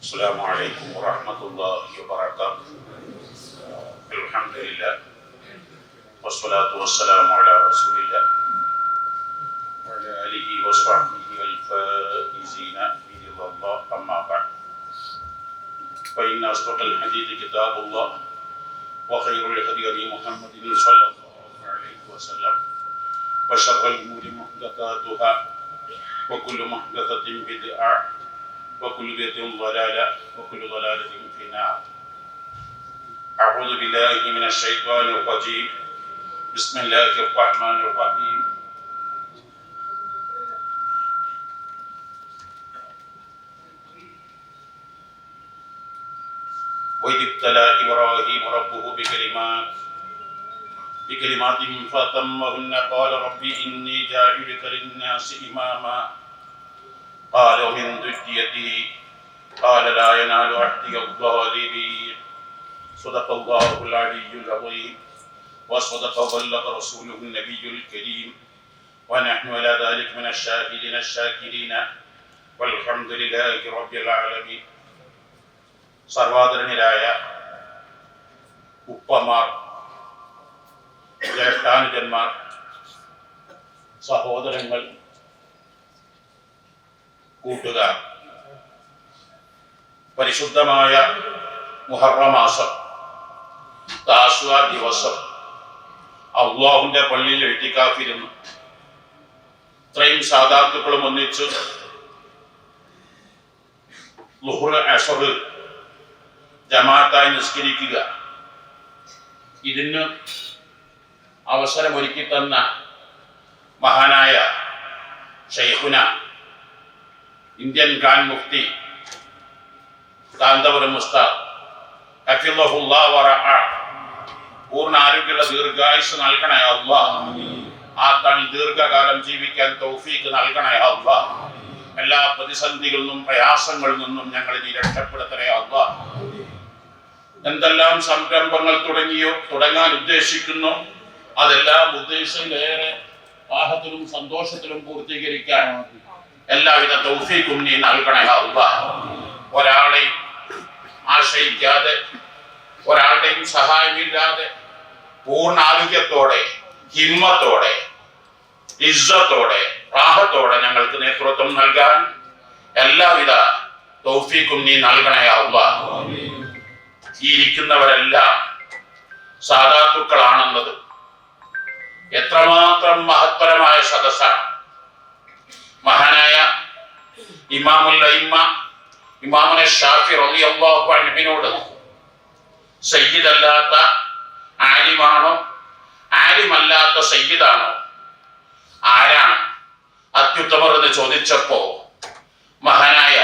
السلام عليكم ورحمة الله وبركاته. الحمد لله والصلاة والسلام على رسول الله وعلى آله وصحبه الفائزين برضا الله. أما بعد، فإن أصدق الحديث كتاب الله وخير الهدي محمد صلى الله عليه وسلم وشر الأمور محدثاتها وكل محدثة بدعة وكل بدعة ضلالة وكل ضلالة في النار. أعوذ بالله من الشيطان الرجيم. بسم الله الرحمن الرحيم. وإذ ابتلى إبراهيم ربه بكلمات فأتمهن قال رب إني جاعلك للناس إماما قال ومن ذريته قال لا ينال عهدي الظالمين. صدق الله العلي العظيم وصدق وبلغ رسوله النبي الكريم ونحن على ذلك من الشاهدين الشاكرين والحمد لله رب العالمين. സർവാദരണീയരായ ഉപ്പമാർ, ജ്യേഷ്ഠാനുജന്മാർ, സഹോദരങ്ങൾ, കൂട്ടുകാർ, പരിശുദ്ധമായ മുഹറം മാസം താശുആ ദിവസം അല്ലാഹുവിന്റെ പള്ളിയിൽ ഇഅ്തികാഫിരുന്നു ഇത്രയും സാദാത്തുക്കളും ഒന്നിച്ച് ളുഹ്ർ അസ്ർ ജമാഅത്തായി നിസ്കരിക്കുക, ഇതിന് അവസരമൊരുക്കി തന്ന മഹാനായ ശൈഖുന ഇന്ത്യൻ ഖാൻ മുഫ്തി കാന്തപുരം ഉസ്താദ് ഹഫിളഹുല്ലാഹ് വറഅ പൂർണ്ണ ആരോഗ്യമുള്ള ദീർഘായുസ് നൽകണേ അല്ലാഹ്. ആ തൻ ദീർഘകാലം ജീവിക്കാൻ തൗഫീഖ് നൽകണേ അല്ലാഹ്. എല്ലാ പ്രതിസന്ധികളിൽ നിന്നും പ്രയാസങ്ങളിൽ നിന്നും ഞങ്ങളെ നീ രക്ഷപ്പെടുത്തണേ അല്ലാഹ്. എന്തെല്ലാം സംരംഭങ്ങൾ തുടങ്ങാൻ ഉദ്ദേശിക്കുന്നു, അതെല്ലാം ഉദ്ദേശത്തിലേറെ ആഹത്തിലും സന്തോഷത്തിലും പൂർത്തീകരിക്കാൻ എല്ലാവിധ തൗഫീഖും നീ നൽകണേ അല്ലാഹ്. ഒരാളെയും ആശ്രയിക്കാതെ, ഒരാളുടെയും സഹായമില്ലാതെ പൂർണ്ണ ആരോഗ്യത്തോടെ, ഹിമ്മത്തോടെ, ഇസ്സത്തോടെ, റാഹത്തോടെ ഞങ്ങൾക്ക് നേതൃത്വം നൽകാൻ എല്ലാവിധ തൗഫീഖും നീ നൽകണേ അല്ലാഹ്. ഈ ഇരിക്കുന്നവരെല്ലാം സാദാത്തുക്കളാണെന്നത് എത്രമാത്രം മഹത്വരമായ സദസ്സാണ്. മഹാനായ ഇമാമുൽ അഇമ്മ ഇമാമുന ശാഫി റളിയല്ലാഹു അൻഹുവിനോട് സയ്യിദ് അല്ലാത്ത ആലിമാണോ, ആലിമല്ലാത്ത സയ്യിദാണോ, ആരാണ് അത്യുത്തമർ എന്ന് ചോദിച്ചപ്പോ മഹാനായ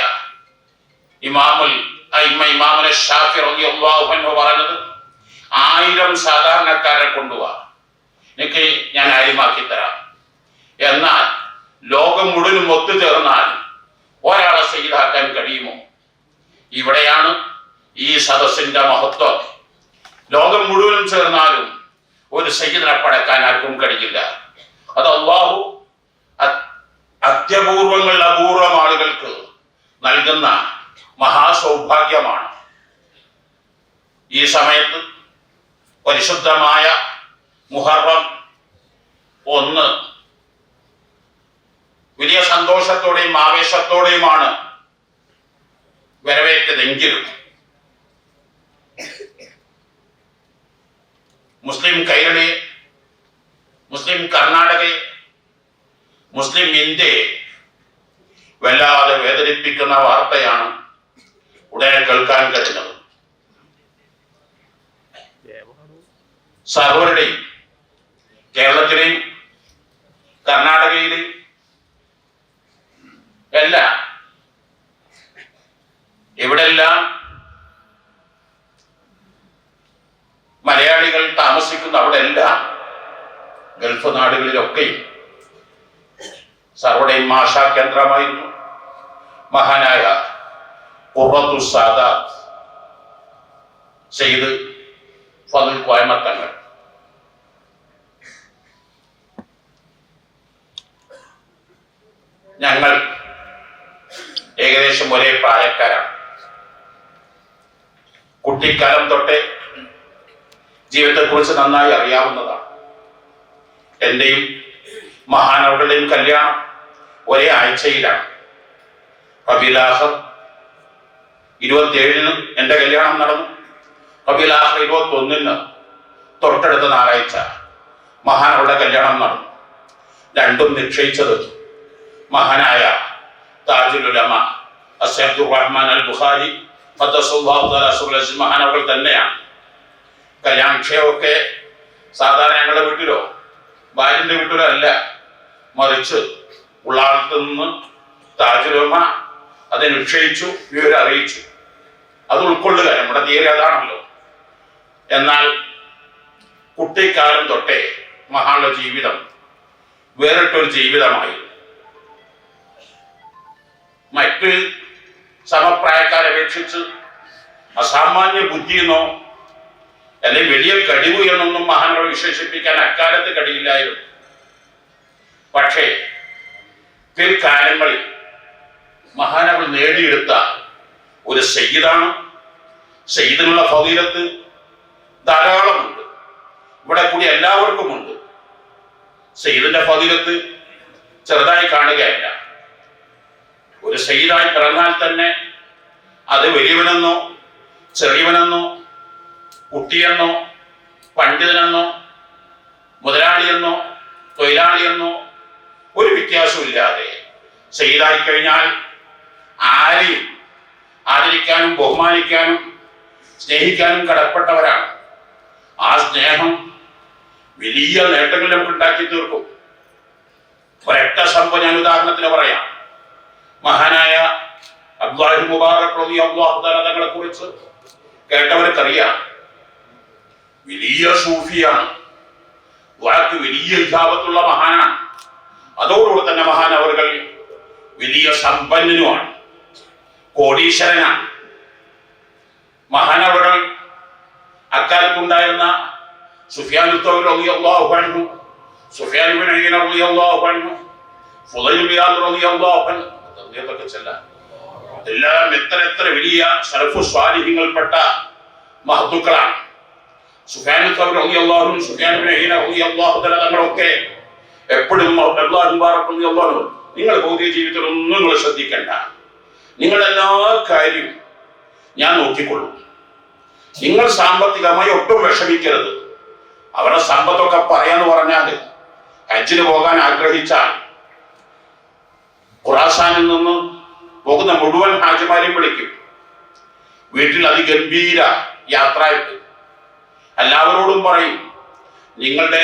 ഇമാമുന ശാഫി റളിയല്ലാഹു അൻഹു പറഞ്ഞത്, 1000 സാധാരണക്കാരെ കൊണ്ടുവാ, എനിക്ക് ഞാൻ ആലിമാക്കി തരാം. എന്നാൽ ലോകം മുഴുവനും ഒത്തുചേർന്നാൽ ഒരാളെ സയ്യിദാക്കാൻ കഴിയുമോ? ഇവിടെയാണ് ഈ സദസ്സിന്റെ മഹത്വം. ലോകം മുഴുവനും ചേർന്നാലും ഒരു സയ്യിദിനെ പടക്കാൻ ആർക്കും കഴിയില്ല. അത് അല്ലാഹു അപൂർവം ആളുകൾക്ക് നൽകുന്ന മഹാസൗഭാഗ്യമാണ്. ഈ സമയത്ത് പരിശുദ്ധമായ മുഹറം 1 വലിയ സന്തോഷത്തോടെയും ആവേശത്തോടെയുമാണ് വരവേറ്റതെങ്കിലും മുസ്ലിം കേരളയെ, മുസ്ലിം കർണാടകയെ, മുസ്ലിം ഇന്ത്യയെ വല്ലാതെ വേദനിപ്പിക്കുന്ന വാർത്തയാണ് ഉടനെ കേൾക്കാൻ കഴിഞ്ഞത്. സർവരുടെയും, കേരളത്തിലെയും കർണാടകയിലെയും എല്ലാം, എവിടെല്ലാം മലയാളികൾ താമസിക്കുന്ന അവിടെ എല്ലാം, ഗൾഫ് നാടുകളിലൊക്കെയും സർവരുടെയും ആശാ കേന്ദ്രമായിരുന്നു മഹാനായ ഖുറത്തു സാദാത്ത് സയ്യിദ് ഫദ്ൽ കോയമത്തങ്ങൾ. ഞങ്ങൾ ഏകദേശം ഒരേ പ്രായക്കാരാണ്. കുട്ടിക്കാലം തൊട്ടേ ജീവിതത്തെക്കുറിച്ച് നന്നായി അറിയാവുന്നതാണ്. എൻ്റെയും മഹാനവകളുടെയും കല്യാണം ഒരേ ആഴ്ചയിലാണ്. റബീഉൽ-ആഖിർ 27-ന് എൻ്റെ കല്യാണം നടന്നു. റബീഉൽ-ആഖിർ 21-ന് തൊട്ടടുത്ത ഞായറാഴ്ച മഹാനവളുടെ കല്യാണം നടന്നു. രണ്ടും നിശ്ചയിച്ചത് മഹാനായ താജുൽ ഉലമ അബ്ദുറഹ്മാൻ അൽ ബുഖാരി മഹാനവകൾ തന്നെയാണ്. കല്യാണ നിശ്ചയമൊക്കെ സാധാരണ ഞങ്ങളുടെ വീട്ടിലോ ഭാര്യന്റെ വീട്ടിലോ അല്ല, മറിച്ച് ഉള്ളാളത്ത് നിന്ന് താജുൽ ഉലമ അത് നിശ്ചയിച്ചു, വിവരം അറിയിച്ചു. അത് ഉൾക്കൊള്ളുക നമ്മുടെ തീരെ അതാണല്ലോ. എന്നാൽ കുട്ടിക്കാലം തൊട്ടേ മഹാനുള്ള ജീവിതം വേറിട്ടൊരു ജീവിതമായി. മറ്റ് സമപ്രായക്കാരെ അപേക്ഷിച്ച് അസാമാന്യ ബുദ്ധിയെന്നോ അല്ലെങ്കിൽ വലിയ കഴിവ് എന്നൊന്നും മഹാനവളെ വിശേഷിപ്പിക്കാൻ അക്കാലത്ത് കഴിയില്ലായിരുന്നു. പക്ഷേ പിൽക്കാലങ്ങളിൽ മഹാനവൾ നേടിയെടുത്ത ഒരു സയ്യിദാണ്. സയ്യിദിനുള്ള ഫളീലത്ത് ധാരാളമുണ്ട്, ഇവിടെ കൂടി എല്ലാവർക്കുമുണ്ട്. സയ്യിദിന്റെ ഫളീലത്ത് ചെറുതായി കാണുകയല്ല. ഒരു സയ്യിദായി പിറന്നാൽ തന്നെ അത് വലിയവനെന്നോ ചെറിയവനെന്നോ കുട്ടിയെന്നോ പണ്ഡിതനെന്നോ മുതലാളിയെന്നോ തൊഴിലാളിയെന്നോ ഒരു വ്യത്യാസമില്ലാതെ സയ്യിദായി കഴിഞ്ഞാൽ ആരെയും ആദരിക്കാനും ബഹുമാനിക്കാനും സ്നേഹിക്കാനും കടപ്പെട്ടവരാണ്. ആ സ്നേഹം വലിയ നേട്ടങ്ങൾ നമുക്ക് ഉണ്ടാക്കി തീർക്കും. ഒരൊറ്റ സംഭവം ഞാൻ ഉദാഹരണത്തിന് പറയാം. മഹാനായ അബ്ദുൽ മുബാറക് റളിയല്ലാഹു തആല തങ്ങളെ കുറിച്ച് കേട്ടവർക്കറിയാം. വലിയ സൂഫിയാണ്, വാക്ക് വലിയ ഇജാബത്തുള്ള മഹാനാണ്. അതോടുകൂടി തന്നെ മഹാൻ അവർകൾ വലിയ സമ്പന്നനുമാണ്, കോടീശ്വരനാണ്. മഹാനവകൾ അക്കാലത്തുണ്ടായിരുന്ന സുഫിയാൻ തൗരി റളിയല്ലാഹു അൻഹു, സുഫിയാൻ ഇബ്നു ഉയൈന റളിയല്ലാഹു അൻഹു, ഫുളൈൽ ബിൻ ഇയാദ് റളിയല്ലാഹു അൻഹു, ഇതൊക്കെ ചെല്ലാം എല്ലാം എത്ര വലിയ സലഫു സ്വാലിഹീങ്ങൾപ്പെട്ട മഹത്തുക്കളാണ്. സുഫിയാൻ തൗരി റളിയല്ലാഹു അൻഹു, സുഫിയാൻ ഇബ്നു ഉയൈന റളിയല്ലാഹു തആല തങ്ങളൊക്കെ എപ്പോഴും അബ്ദുൽ മുബാറക് റളിയല്ലാഹു അൻഹു, നിങ്ങൾ ഭൗതിക ജീവിതത്തിൽ ഒന്നും നിങ്ങൾ ശ്രദ്ധിക്കണ്ട, നിങ്ങളെല്ലാ കാര്യം ഞാൻ നോക്കിക്കൊള്ളും, നിങ്ങൾ സാമ്പത്തികമായി ഒട്ടും വിഷമിക്കരുത്. അവരുടെ സമ്പത്തൊക്കെ പറയാന്ന് പറഞ്ഞാൽ ഹജ്ജിന് പോകാൻ ആഗ്രഹിച്ചാൽ ഖുറാസാനിൽ നിന്ന് പോകുന്ന മുഴുവൻ ഹാജിമാരെയും വിളിക്കും. വീട്ടിൽ അതിഗംഭീര യാത്രയായിട്ട് എല്ലാവരോടും പറയും, നിങ്ങളുടെ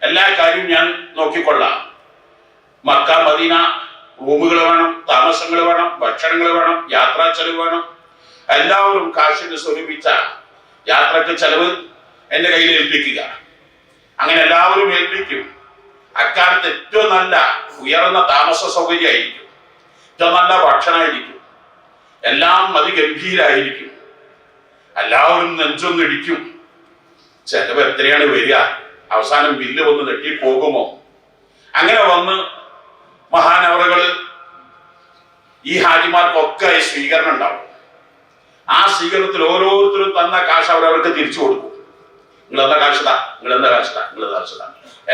എല്ലാ കാര്യവും ഞാൻ നോക്കിക്കൊള്ളാം. മക്ക മദീന റൂമുകൾ വേണം, താമസങ്ങൾ വേണം, ഭക്ഷണങ്ങൾ വേണം, യാത്രാ ചെലവ് വേണം. എല്ലാവരും കാശിന് സ്വരൂപിച്ച യാത്രക്ക് ചെലവ് എൻ്റെ കയ്യിൽ ഏൽപ്പിക്കുക. അങ്ങനെ എല്ലാവരും ഏൽപ്പിക്കും. അക്കാലത്ത് ഏറ്റവും നല്ല ഉയർന്ന താമസ സൗകര്യമായിരിക്കും, ഏറ്റവും നല്ല ഭക്ഷണമായിരിക്കും, എല്ലാം അതിഗംഭീരായിരിക്കും. എല്ലാവരും നെഞ്ചൊന്നിടിക്കും. ചെലവ് എത്രയാണ് വരിക, അവസാനം ബില്ല് വന്ന് നെട്ടിപ്പോകുമോ? അങ്ങനെ വന്ന് മഹാനവറുകള് ഈ ഹാജിമാർക്കൊക്കെ സ്വീകരണം ഉണ്ടാവും. ആ സ്വീകരണത്തിൽ ഓരോരുത്തരും തന്ന കാശ് അവരവർക്ക് തിരിച്ചു കൊടുക്കും. നിങ്ങളെന്താ കാശിതാ, നിങ്ങളെന്താ കാശിതാ, നിങ്ങളെന്താ കാശിതാ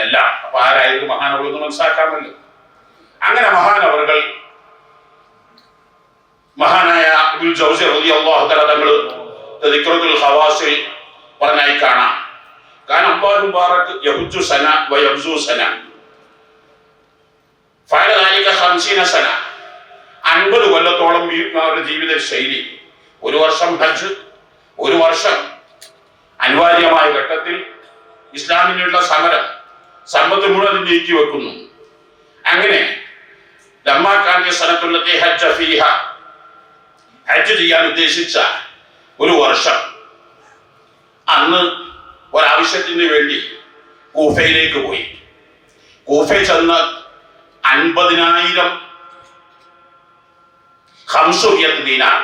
എല്ലാം. അപ്പൊ ആരായിരിക്കും മഹാനവറുകൾ മനസ്സിലാക്കാമല്ലോ. അങ്ങനെ മഹാനവറുകൾ മഹാനായ ഇബ്നുൽ ജൗസി റളിയല്ലാഹു തആല തങ്ങള് ദിക്റുൽ ഖവാസിൽ പറഞ്ഞായി കാണാം. കാരണം അല്ലാഹു മുബാറക് യഹുജു സന വ യബ്സു സന ഫഅല ദാലിക 50 സന, 50 കൊല്ലത്തോളം അവരുടെ ജീവിത ശൈലി. ഒരു വർഷം ഹജ്ജ്, ഒരു വർഷം അനിവാര്യമായ ഘട്ടത്തിൽ ഇസ്ലാമിനുള്ള സമരം, സമ്പത്ത് മുഴുവൻ നീക്കി വെക്കുന്നു. അങ്ങനെ ഹജ്ജ് ചെയ്യാൻ ഉദ്ദേശിച്ച ഒരു വർഷം അന്ന് ഒരാവശ്യത്തിന് വേണ്ടി കൂഫയിലേക്ക് പോയി. കൂഫയിൽ ചെന്ന് 50,000 ദീനാർ,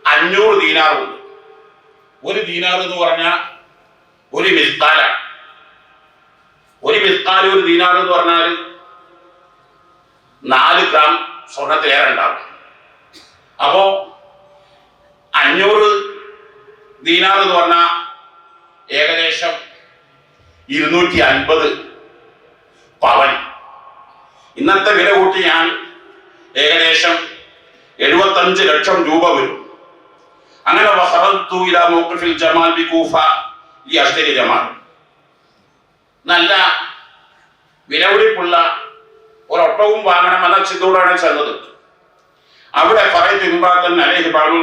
500 ദീനാറുണ്ട്. ഒരു ദീനാർ എന്ന് പറഞ്ഞാൽ ഒരു മിസ്കാലാണ്. ഒരു മിസ്കാൽ, ഒരു ദീനാർ എന്ന് പറഞ്ഞാൽ 4 ഗ്രാം സ്വർണത്തിലേറെ ഉണ്ടാവും. അപ്പോ 500 ദീനാർ എന്ന് പറഞ്ഞാൽ ഏകദേശം 250 പവൻ. ഇന്നത്തെ വില കൂട്ടിയാൽ ഏകദേശം 75 ലക്ഷം രൂപ വരും. അങ്ങനെ ജമാൽ ബി കൂഫ, ഈ അഷ്തരി ജമാൽ നല്ല വിലപിടിപ്പുള്ള ഒരൊട്ടവും വാങ്ങണമെന്ന ചിന്തയോടാണ് ചെന്നത്. അവിടെ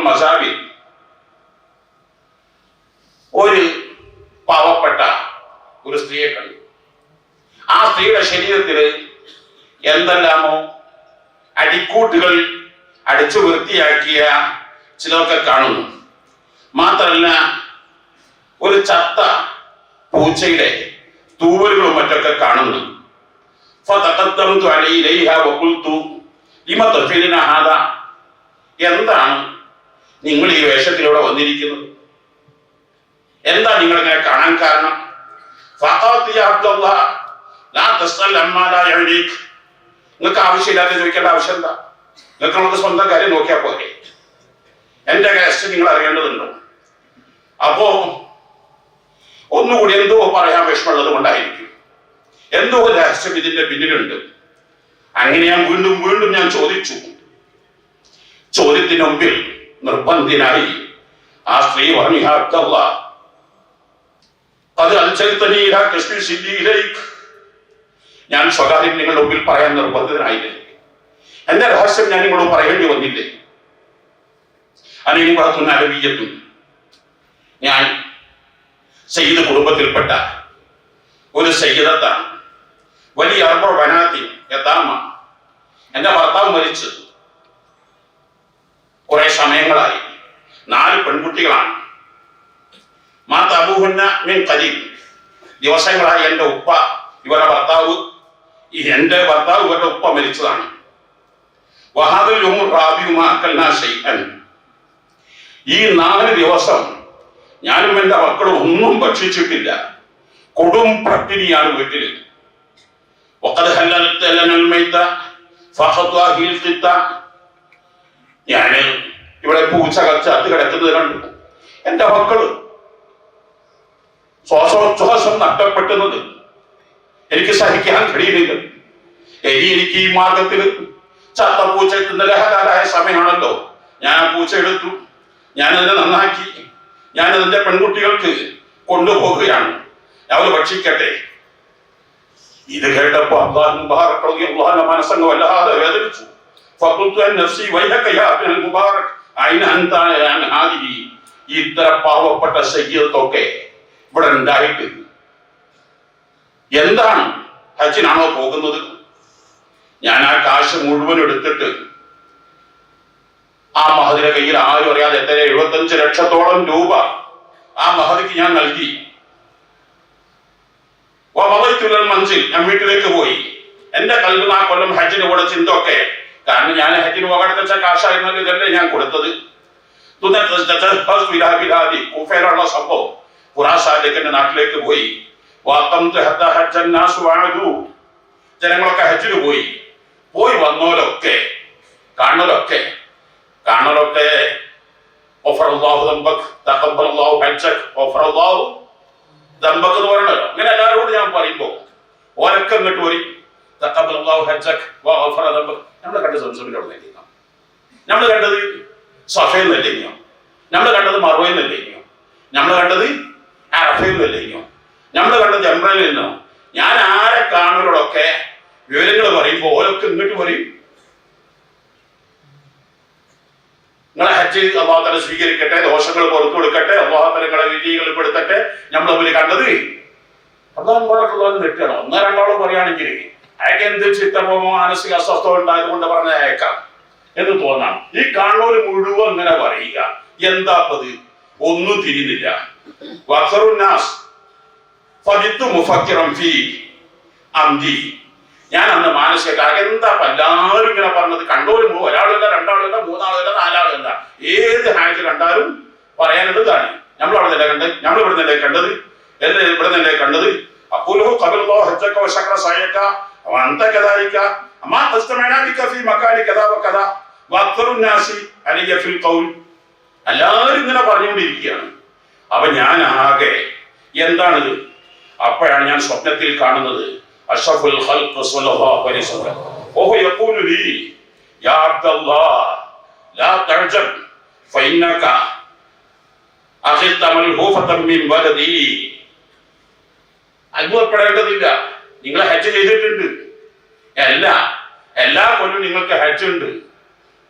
മസാബിൽ ഒരു പാവപ്പെട്ട ഒരു സ്ത്രീയെ കണ്ടു. ആ സ്ത്രീയുടെ ശരീരത്തിൽ എന്തെല്ലാമോ അടിക്കൂട്ടുകൾ അടിച്ചു വൃത്തിയാക്കിയ ചിലതൊക്കെ കാണുന്നു. മാത്രമല്ല ഒരു ചത്ത പൂച്ചയുടെ തൂവലുകളും മറ്റൊക്കെ കാണുന്നു. എന്താണ് നിങ്ങൾ ഈ വേഷത്തിലൂടെ വന്നിരിക്കുന്നത്? എന്താ നിങ്ങൾ ഇങ്ങനെ കാണാൻ കാരണം? നിങ്ങൾക്ക് ആവശ്യമില്ലാതെ ചോദിക്കേണ്ട ആവശ്യം എന്താ? നിങ്ങൾക്ക് സ്വന്തം കാര്യം നോക്കിയാൽ പോരെ. എന്റെ ഗസ്റ്റ് നിങ്ങൾ അറിയേണ്ടതുണ്ടോ? അപ്പോ ഒന്നുകൂടി എന്തോ പറയാൻ വിഷമമുള്ളത് കൊണ്ടായിരിക്കും, എന്തോ രഹസ്യം ഇതിന്റെ പിന്നിലുണ്ട്. അങ്ങനെ ഞാൻ വീണ്ടും വീണ്ടും ഞാൻ ചോദിച്ചു. ചോദ്യത്തിന് മുമ്പിൽ നിർബന്ധിതനായി ആ സ്ത്രീ പറഞ്ഞു, ഞാൻ സ്വകാര്യം നിങ്ങളുടെ മുമ്പിൽ പറയാൻ നിർബന്ധിതനായില്ലേ? എന്റെ രഹസ്യം ഞാൻ നിങ്ങളോട് പറയേണ്ടി വന്നില്ലേ? അനീബത്തും ഞാൻ സയ്യിദ് കുടുംബത്തിൽപ്പെട്ട ഒരു സയ്യിദത്താണ്. വലിയ അർബ വനാത്തി യഥാമ. എന്റെ ഭർത്താവ് മരിച്ചു കുറെ സമയങ്ങളായി. 4 പെൺകുട്ടികളാണ്. ദിവസങ്ങളായി എന്റെ ഉപ്പ ഇവരുടെ ഭർത്താവ് ഇവരുടെ ഉപ്പ മരിച്ചതാണ്. ഈ 4 ദിവസം ഞാനും എന്റെ മക്കളും ഒന്നും ഭക്ഷിച്ചിട്ടില്ല. കൊടും പട്ടിണിയാണ് വീട്ടില്. ഞാന് ഇവിടെ പൂച്ച കച്ചാത്തി കിടക്കുന്നത് കണ്ടു. എന്റെ മക്കള് ശ്വാസോച്ഛ്വാസം നഷ്ടപ്പെടുന്നത് എനിക്ക് സഹിക്കാൻ കഴിയുന്നില്ല. എനിക്ക് ഈ മാർഗത്തിൽ ചത്ത പൂച്ച ലഹലായ സമയമാണല്ലോ. ഞാൻ ആ പൂച്ച എടുത്തു, ഞാനതിനെ നന്നാക്കി, ഞാനതിന്റെ പെൺകുട്ടികൾക്ക് കൊണ്ടുപോകുകയാണ്. അവർ ഭക്ഷിക്കട്ടെ. ഇത് കേട്ടപ്പോ അള്ളാഹു മനസ്സങ്ങ് വല്ലാതെ വേദനിച്ചു. ഇത്ര പാവപ്പെട്ട സയ്യിദത്തൊക്കെ ഇവിടെ ഉണ്ടായിട്ട് എന്താണ്? ഹജ്ജിനാണോ പോകുന്നത്? ഞാൻ ആ കാശ് മുഴുവൻ എടുത്തിട്ട് ആ മഹദിന്റെ കയ്യിൽ ആരും അറിയാതെ 75 ലക്ഷത്തോളം രൂപ ആ മഹദിക്ക് ഞാൻ നൽകി. മൻസിൽ ഞാൻ വീട്ടിലേക്ക് പോയി. എന്റെ കൽബിൽ ആ കൊല്ലം ഹജ്ജിന് കൂടെ ചിന്തയൊക്കെ, കാരണം ഞാൻ ഹജ്ജിന് പോകടുത്ത കാശായിരുന്നല്ലോ, ഇതല്ലേ ഞാൻ കൊടുത്തത്. കൂഫയിലുള്ള സംഭവം ഖുറാസാനിലേക്ക് എന്റെ നാട്ടിലേക്ക് പോയി. ജനങ്ങളൊക്കെ ഹജ്ജിന് പോയി വന്നോലൊക്കെ കാണലൊക്കെ ദമ്പക്ക് എന്ന് പറയണല്ലോ. അങ്ങനെ എല്ലാവരോടും ഞാൻ പറയുമ്പോ ഓരൊക്കെ ഇങ്ങോട്ട് പോയി നമ്മള് കണ്ടത് സംസമിന്റെ അവിടെ നിന്നോ, നമ്മള് കണ്ടത് സഫയിൽ നിന്നോ, നമ്മള് കണ്ടത് മറുവയിൽ നിന്നോ, നമ്മള് കണ്ടത് അറഫയിൽ നിന്നോ, നമ്മള് കണ്ടത് ജംറയിൽ നിന്നോ. ഞാൻ ആരെ കാണുന്നവരോടൊക്കെ വിവരങ്ങൾ പറയുമ്പോ ഓരൊക്കെ ഇങ്ങോട്ട് പറയും, നിങ്ങളെ ഹജ്ജ് അല്ലാഹു തആല സ്വീകരിക്കട്ടെ, ദോഷങ്ങൾ പുറത്തു കൊടുക്കട്ടെ, അല്ലാഹു തആല നിങ്ങളെ വിജയികളിൽ പെടുത്തട്ടെ. നമ്മൾ തമ്മിൽ കണ്ടത് അള്ളാഹു നെറ്റാണോ? 1-2 പറയുകയാണെങ്കിൽ അയാൾക്ക് എന്ത് ചിത്തമോ മാനസിക അസ്വസ്ഥത ഉണ്ടായത് കൊണ്ട് പറഞ്ഞ അയക്കാം എന്ന് തോന്നാം. ഈ കാണുന്നവര് മുഴുവൻ ഇങ്ങനെ പറയുക, എന്താപ്പത്? ഒന്നും തിരിയുന്നില്ല. ഞാൻ അന്ന് മാനസിക എന്താ എല്ലാവരും ഇങ്ങനെ പറഞ്ഞത്? കണ്ടോരും ഒരാളല്ല, 2 ആളല്ല, 3 ആളല്ല, 4 ആളല്ല, ഏത് ഹാജ് കണ്ടാലും പറയാനുള്ളതാണ്. നമ്മൾ അവിടെ നിന്നല്ലേ കണ്ടത്, നമ്മൾ ഇവിടെ നിന്നല്ലേ കണ്ടത്, എല്ലാം ഇവിടെ നിന്നല്ലേ കണ്ടത്. അപ്പോലോ ഖബറല്ലാഹു ഹജ്ജക വശഖറ സഅയക വഅൻത കദാലിക അമാ തസ്തമഅനാ ബിക ഫീ മകാനി കദാ വകദാ വഅക്തറു നാസി അലയ്യ ഫിൽ ഖൗൽ. എല്ലാവരും ഇങ്ങനെ പറഞ്ഞുകൊണ്ടിരിക്കുകയാണ്. അപ്പൊ ഞാൻ ആകെ എന്താണിത്? അപ്പോഴാണ് ഞാൻ സ്വപ്നത്തിൽ കാണുന്നത് അഷ്റഫുൽ ഖൽഖ് സ്വല്ലല്ലാഹു അലൈഹി വസല്ലം വഹു യഖൂലു ലി യാ അബ്ദല്ലാഹ് ലാ തഅജബ് ഫഇന്നക അഖിൽത മൽഹൂഫതൻ മിൻ വലദി. അത്ഭുതപ്പെടേണ്ടതില്ല, നിങ്ങൾ ഹജ്ജ് ചെയ്തിട്ടുണ്ട്. എല്ലാ കൊല്ലം നിങ്ങൾക്ക് ഹജ്ജ് ഉണ്ട്.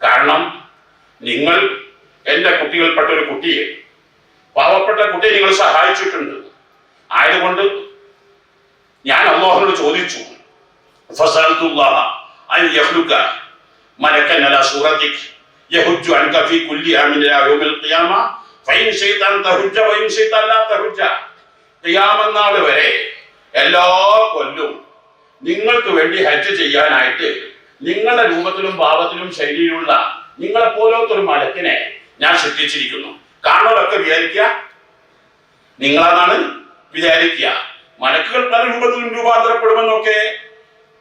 കാരണം നിങ്ങൾ എൻ്റെ കുട്ടികൾപ്പെട്ട ഒരു കുട്ടിയെ, പാവപ്പെട്ട കുട്ടിയെ നിങ്ങൾ സഹായിച്ചിട്ടുണ്ട്. ആയതുകൊണ്ട് ഞാൻ അല്ലാഹുവിനോട് ചോദിച്ചു, ഫസഅൽതുല്ലാഹ അൻ യഖ്ലുക മലക്കൻ അലാ സൂറതിക യഹുജ്ജു അൻക ഫീ കുല്ലി ആമിൻ ഇലാ യൗമിൽ ഖിയാമ ഫഇൻ ശൈതാൻ തഹുജ്ജ വഇൻ ശൈതാൻ ലാ തഹുജ്ജ. ഖിയാമത്ത് നാൾ വരെ എല്ലാ കൊല്ലവും നിങ്ങൾക്ക് വേണ്ടി ഹജ്ജ് ചെയ്യാനായിട്ട് നിങ്ങളുടെ രൂപത്തിലും ഭാവത്തിലും ശൈലിയിലുള്ള നിങ്ങളെ പോലത്തെ ഒരു മലക്കിനെ ഞാൻ സൃഷ്ടിച്ചിരിക്കുന്നു. കാണുന്നവരൊക്കെ വിചാരിക്കുക നിങ്ങളാണ് വിചാരിക്കുക. മലക്കുകൾ പല രൂപത്തിലും രൂപാന്തരപ്പെടുമെന്നൊക്കെ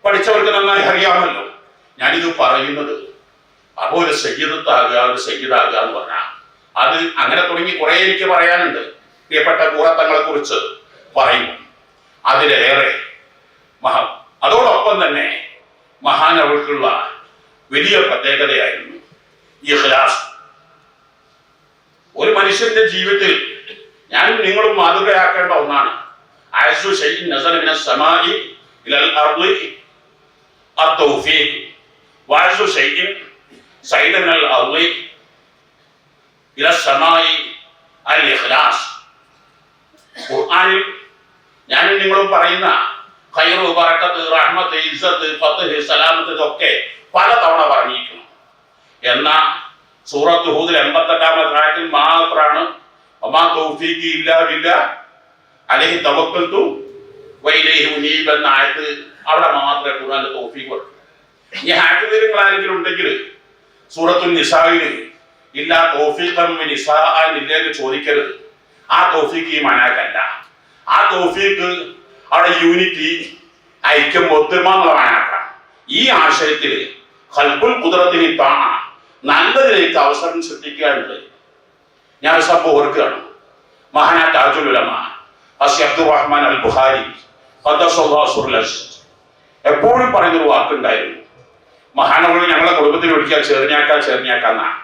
പഠിച്ചവർക്ക് നന്നായി അറിയാമല്ലോ. ഞാനിത് പറയുന്നത് അപ്പോൾ ഒരു സയ്യിദത്താകുക, ഒരു സയ്യിദാകുക എന്ന് പറഞ്ഞാൽ അത് അങ്ങനെ തുടങ്ങി കുറെ എനിക്ക് പറയാനുണ്ട്. പ്രിയപ്പെട്ട കൂറത്തങ്ങളെ കുറിച്ച് പറയും. അതിലേറെ അതോടൊപ്പം തന്നെ മഹാനവർക്കുള്ള വലിയ പ്രത്യേകതയായിരുന്നു ഇഖ്ലാസ്. ഒരു മനുഷ്യന്റെ ജീവിതത്തിൽ ഞാൻ നിങ്ങളും മാതൃകയാക്കേണ്ട ഒന്നാണ്. അഅ്സു ശൈഇൻ നസല മിനസ് സമാഇ ഇലൽ അർളി അത്തൗഫീഖ് വഅഅ്സു ശൈഇൻ സൈദ മിനൽ അർളി ഇലസ് സമാഇ അൽ ഇഖ്ലാസ്. ഖുർആനിൽ ഞാൻ നിങ്ങളും പറയുന്ന ഖൈറു, ബറക്കത്ത്, റഹ്മത്ത്, ഇസ്സത്ത്, ഫത്ഹ്, സലാമത്ത് ഇതൊക്കെ പല തവണ പറഞ്ഞിരിക്കുന്നു. എന്നാൽ സൂറത്ത് ഹൂദിൽ 88-ാമത്തെ ആയത്തിൽ മാത്രമാണ് വമാ തൗഫീഖി ഇല്ലാ ബില്ലാഹ് അലൈഹി തവക്കൽതു വഇലൈഹി ഉനീബ് എന്ന ആയത്ത് അവിടെ മാത്രമേ ഖുർആനിൽ തൗഫീഖ് ഉള്ളൂ. ഈ ഹാഫിദുകൾ നിങ്ങൾ ആരെങ്കിലും ഉണ്ടെങ്കിൽ സൂറത്തുൽ നിസായിൽ ഇല്ലാ തൗഫീഖൻ മിൻ നിസാഅൻ ഇല്ലെന്ന് ചോദിക്കരുത്. ആ തൗഫീഖ് ഈ മനാക്കല്ല. ആ തൗഫീഖ് അവിടെ യൂണിറ്റി, ഐക്യം, ഒത്തൊരുമ എന്നുള്ള മനാക്കാണ്. ഈ ആശയത്തിൽ ഖൽഖുൽ ഖുദ്റത്തിനെ കാണാൻ നല്ലതിലേക്ക് അവസരം സൃഷ്ടിക്കാനുള്ളത്. ഞാൻ സംഭവം ഓർക്കുകയാണ്. മഹാനാ താജുൽ ഉലമ അബ്ദുറഹ്മാൻ അൽ ബുഖാരി എപ്പോഴും പറയുന്നൊരു വാക്കുണ്ടായിരുന്നു. മഹാനവർ ഞങ്ങളുടെ കുടുംബത്തിൽ വിളിക്കുക ചേർഞ്ഞാക്കാന്നാണ്.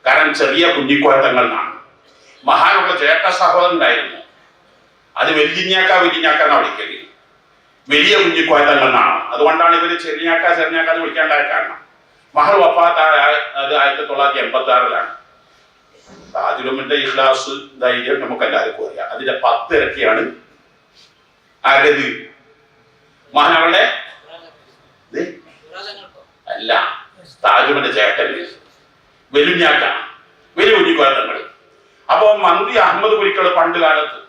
കാരണം ചെറിയ കുഞ്ഞിക്കോയത്തങ്ങൾ എന്നാണ്. മഹാനുള്ള ചേട്ട സഹോദരൻ ഉണ്ടായിരുന്നു. അത് വലിഞ്ഞാക്കാന്ന് വിളിക്കല്. വലിയ കുഞ്ഞിക്കോയത്തങ്ങൾ എന്നാണ്. അതുകൊണ്ടാണ് ഇവര് ചെറിഞ്ഞാക്കാന്ന് വിളിക്കേണ്ടായ കാരണം. മഹർ വഫാത്തായ അത് 1986-ലാണ്. താജുലുമിന്റെ ഇഖ്ലാസ്, ധൈര്യം നമുക്ക് എല്ലാവർക്കും അറിയാം. അതിന്റെ 10 ഇരട്ടിയാണ് ആരത് മഹാനവളുടെ അല്ല, താജുമിന്റെ ചേട്ടൻ വെലുഞ്ഞാക്ക, വലിയ കുഞ്ഞിക്കോയത്തങ്ങൾ. അപ്പൊ മന്ത്രി അഹമ്മദ് കുരിക്കൾ പണ്ട് കാലത്ത്